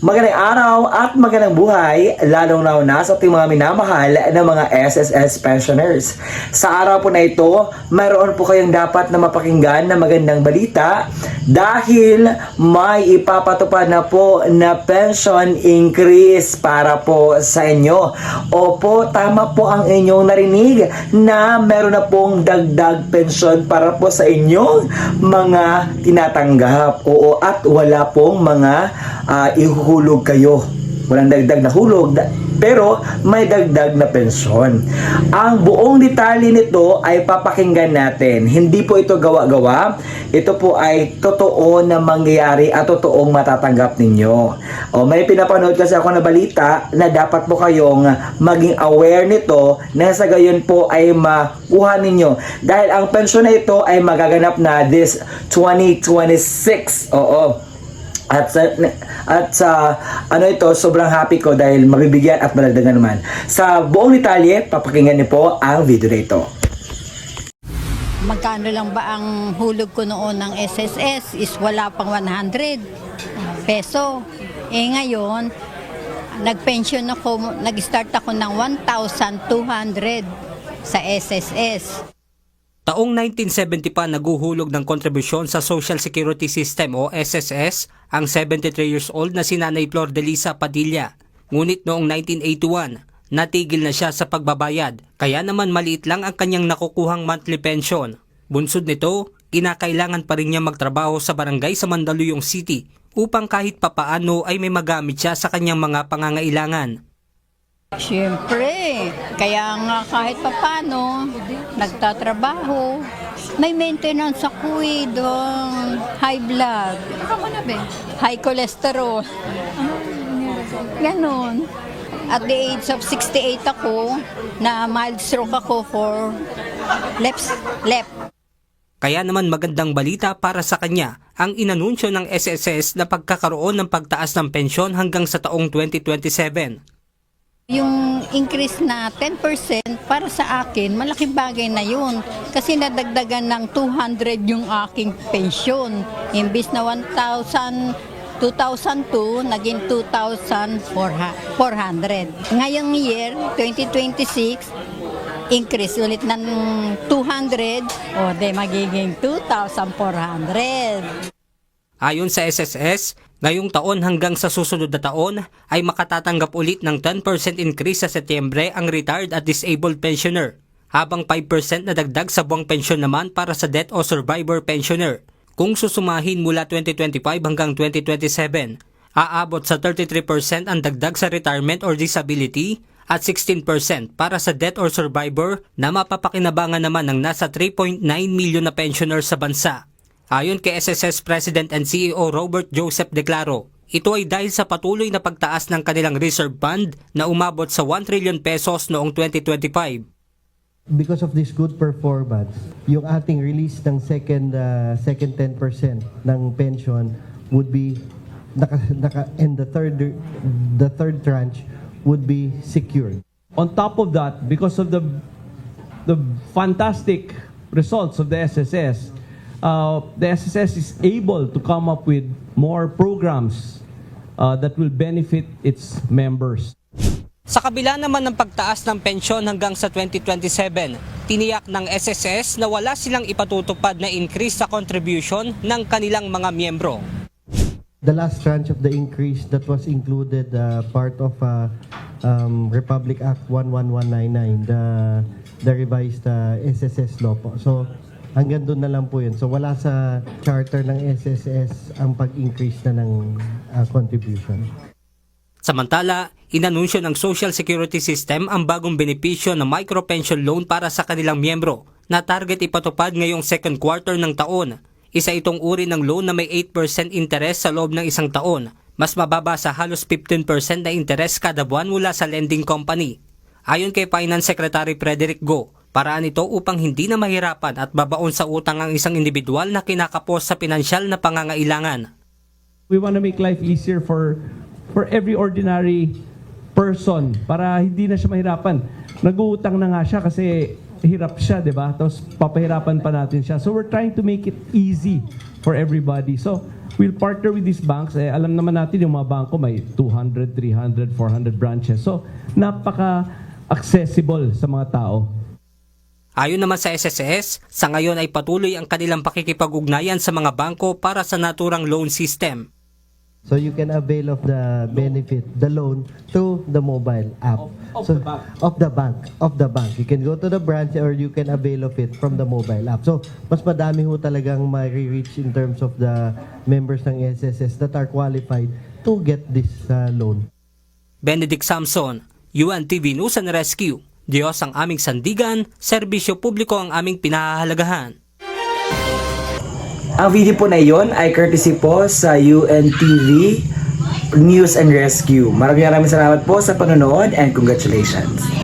Magandang araw at magandang buhay, lalong na sa ating mga minamahal na mga SSS pensioners. Sa araw po na ito, mayroon po kayong dapat na mapakinggan na magandang balita dahil may ipapatupad na po na pension increase para po sa inyo. Opo, tama po ang inyong narinig na meron na pong dagdag pension para po sa inyong mga tinatanggap. Oo, at wala pong mga ihuhulog kayo. Walang dagdag na hulog, pero may dagdag na pensyon. Ang buong detalye nito ay papakinggan natin. Hindi po ito gawa-gawa. Ito po ay totoo na mangyayari at totoong matatanggap ninyo. May pinapanood kasi ako na balita na dapat po kayong maging aware nito na sa gayon po ay makuha ninyo. Dahil ang pensyon na ito ay magaganap na this 2026. Oo. At sa ano ito, sobrang happy ko dahil mabibigyan at malagdagan naman. Sa buong detalye, papakinggan niyo po ang video na ito. Magkano lang ba ang hulog ko noon ng SSS is wala pang 100 peso. Ngayon, nag-pension ako, nag-start ako ng 1,200 sa SSS. Taong 1970 pa naguhulog ng kontribusyon sa Social Security System o SSS ang 73 years old na si Nanay Flor de Lisa Padilla. Ngunit noong 1981, natigil na siya sa pagbabayad kaya naman maliit lang ang kanyang nakukuhang monthly pension. Bunsod nito, kinakailangan pa rin niya magtrabaho sa barangay sa Mandaluyong City upang kahit papaano ay may magamit siya sa kanyang mga pangangailangan. Siyempre, kaya nga kahit papano, nagtatrabaho, may maintenance ako doon, high blood, high cholesterol, ganon. At the age of 68 ako, na mild stroke ako for left. Kaya naman magandang balita para sa kanya ang inanunsyo ng SSS na pagkakaroon ng pagtaas ng pensyon hanggang sa taong 2027. Yung increase na 10% para sa akin, malaking bagay na yun. Kasi nadagdagan ng 200 yung aking pensyon. Imbis na 2002, naging 2,400. Ngayong year, 2026, increase ulit ng 200, o de magiging 2,400. Ayon sa SSS, ngayong taon hanggang sa susunod na taon ay makatatanggap ulit ng 10% increase sa Setyembre ang retired at disabled pensioner, habang 5% na dagdag sa buwang pensyon naman para sa death o survivor pensioner. Kung susumahin mula 2025 hanggang 2027, aabot sa 33% ang dagdag sa retirement or disability at 16% para sa death or survivor na mapapakinabangan naman ng nasa 3.9 million na pensioner sa bansa. Ayon kay SSS President and CEO Robert Joseph Declaro, ito ay dahil sa patuloy na pagtaas ng kanilang reserve fund na umabot sa 1 trillion pesos noong 2025. Because of this good performance, yung ating release ng second 10% ng pension would be and the third tranche would be secured. On top of that, because of the fantastic results of the SSS is able to come up with more programs that will benefit its members. Sa kabila naman ng pagtaas ng pensyon hanggang sa 2027, tiniyak ng SSS na wala silang ipatutupad na increase sa contribution ng kanilang mga miyembro. The last tranche of the increase that was included part of Republic Act 11199, the revised SSS law po. So hanggang doon na lang po yun. So wala sa charter ng SSS ang pag-increase na ng contribution. Samantala, inanunsyo ng Social Security System ang bagong benepisyo na micro-pension loan para sa kanilang miyembro na target ipatupad ngayong second quarter ng taon. Isa itong uri ng loan na may 8% interest sa loob ng isang taon, mas mababa sa halos 15% na interest kada buwan mula sa lending company. Ayon kay Finance Secretary Frederick Go, paraan ito upang hindi na mahirapan at babaon sa utang ang isang individual na kinakapos sa pinansyal na pangangailangan. We want to make life easier for every ordinary person para hindi na siya mahirapan. Nag-uutang na nga siya kasi hirap siya, di ba? Tapos papahirapan pa natin siya. So we're trying to make it easy for everybody. So we'll partner with these banks. Alam naman natin yung mga bangko may 200, 300, 400 branches. So napaka-accessible sa mga tao. Ayon naman sa SSS, sa ngayon ay patuloy ang kanilang pakikipag-ugnayan sa mga bangko para sa naturang loan system. So you can avail of the benefit, the loan, through the mobile app. Of So, the bank. Of the bank. You can go to the branch or you can avail of it from the mobile app. So, mas madami ho talagang ma-reach in terms of the members ng SSS that are qualified to get this loan. Benedict Samson, UNTV News and Rescue. Diyos ang aming sandigan, serbisyo publiko ang aming pinahahalagahan. Ang video po na iyon ay courtesy po sa UNTV News and Rescue. Maraming salamat po sa panonood and congratulations.